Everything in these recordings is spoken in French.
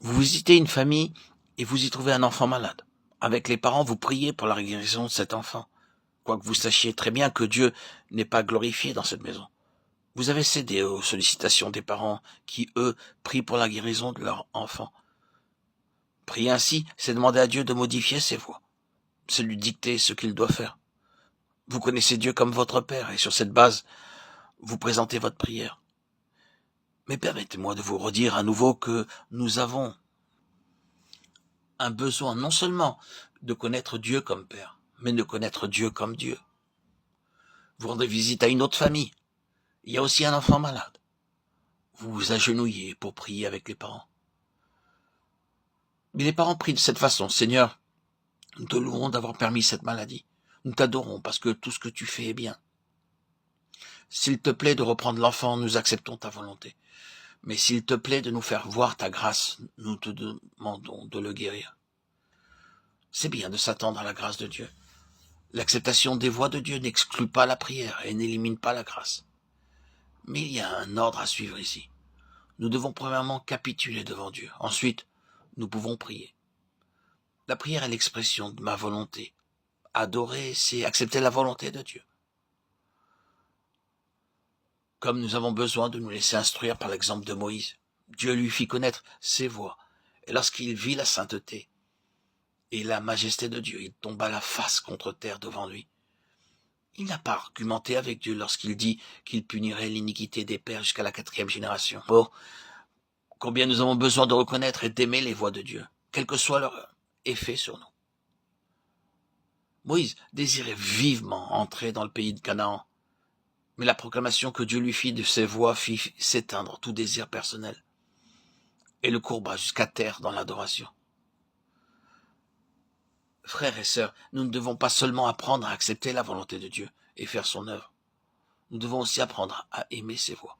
Vous visitez une famille et vous y trouvez un enfant malade. Avec les parents, vous priez pour la guérison de cet enfant, quoique vous sachiez très bien que Dieu n'est pas glorifié dans cette maison. Vous avez cédé aux sollicitations des parents qui, eux, prient pour la guérison de leur enfant. Prier ainsi, c'est demander à Dieu de modifier ses voies. C'est lui dicter ce qu'il doit faire. Vous connaissez Dieu comme votre Père et sur cette base, vous présentez votre prière. Mais permettez-moi de vous redire à nouveau que nous avons un besoin non seulement de connaître Dieu comme Père, mais de connaître Dieu comme Dieu. Vous rendez visite à une autre famille. Il y a aussi un enfant malade. Vous vous agenouillez pour prier avec les parents. Mais les parents prient de cette façon. Seigneur, nous te louons d'avoir permis cette maladie. Nous t'adorons parce que tout ce que tu fais est bien. S'il te plaît de reprendre l'enfant, nous acceptons ta volonté. Mais s'il te plaît de nous faire voir ta grâce, nous te demandons de le guérir. C'est bien de s'attendre à la grâce de Dieu. L'acceptation des voies de Dieu n'exclut pas la prière et n'élimine pas la grâce. Mais il y a un ordre à suivre ici. Nous devons premièrement capituler devant Dieu. Ensuite, nous pouvons prier. La prière est l'expression de ma volonté. Adorer, c'est accepter la volonté de Dieu. Comme nous avons besoin de nous laisser instruire par l'exemple de Moïse, Dieu lui fit connaître ses voies. Et lorsqu'il vit la sainteté et la majesté de Dieu, il tomba la face contre terre devant lui. Il n'a pas argumenté avec Dieu lorsqu'il dit qu'il punirait l'iniquité des pères jusqu'à la 4e génération. Oh, combien nous avons besoin de reconnaître et d'aimer les voies de Dieu, quel que soit leur effet sur nous. Moïse désirait vivement entrer dans le pays de Canaan, mais la proclamation que Dieu lui fit de ses voies fit s'éteindre tout désir personnel et le courba jusqu'à terre dans l'adoration. Frères et sœurs, nous ne devons pas seulement apprendre à accepter la volonté de Dieu et faire son œuvre. Nous devons aussi apprendre à aimer ses voies.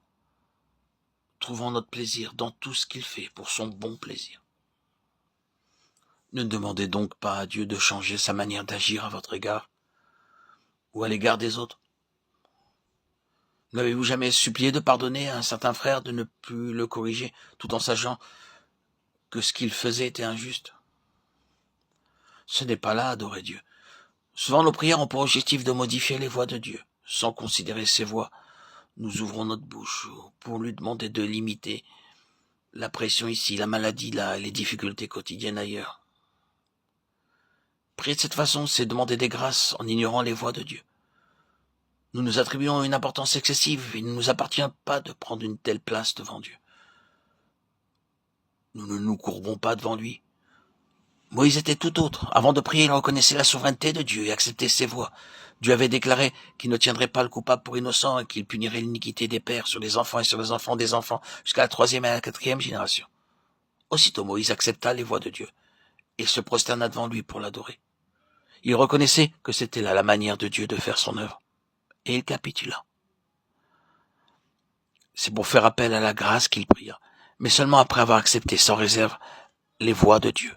Trouvons notre plaisir dans tout ce qu'il fait pour son bon plaisir. Ne demandez donc pas à Dieu de changer sa manière d'agir à votre égard ou à l'égard des autres. N'avez-vous jamais supplié de pardonner à un certain frère, de ne plus le corriger, tout en sachant que ce qu'il faisait était injuste? Ce n'est pas là adorer Dieu. Souvent nos prières ont pour objectif de modifier les voies de Dieu. Sans considérer ses voies, nous ouvrons notre bouche pour lui demander de limiter la pression ici, la maladie là, et les difficultés quotidiennes ailleurs. Prier de cette façon, c'est demander des grâces en ignorant les voies de Dieu. Nous nous attribuons une importance excessive. Il ne nous appartient pas de prendre une telle place devant Dieu. Nous ne nous courbons pas devant lui. Moïse était tout autre. Avant de prier, il reconnaissait la souveraineté de Dieu et acceptait ses voies. Dieu avait déclaré qu'il ne tiendrait pas le coupable pour innocent et qu'il punirait l'iniquité des pères sur les enfants et sur les enfants des enfants jusqu'à la 3e et la 4e génération. Aussitôt Moïse accepta les voies de Dieu et se prosterna devant lui pour l'adorer. Il reconnaissait que c'était là la manière de Dieu de faire son œuvre. Et il capitula. C'est pour faire appel à la grâce qu'il pria, mais seulement après avoir accepté sans réserve les voies de Dieu.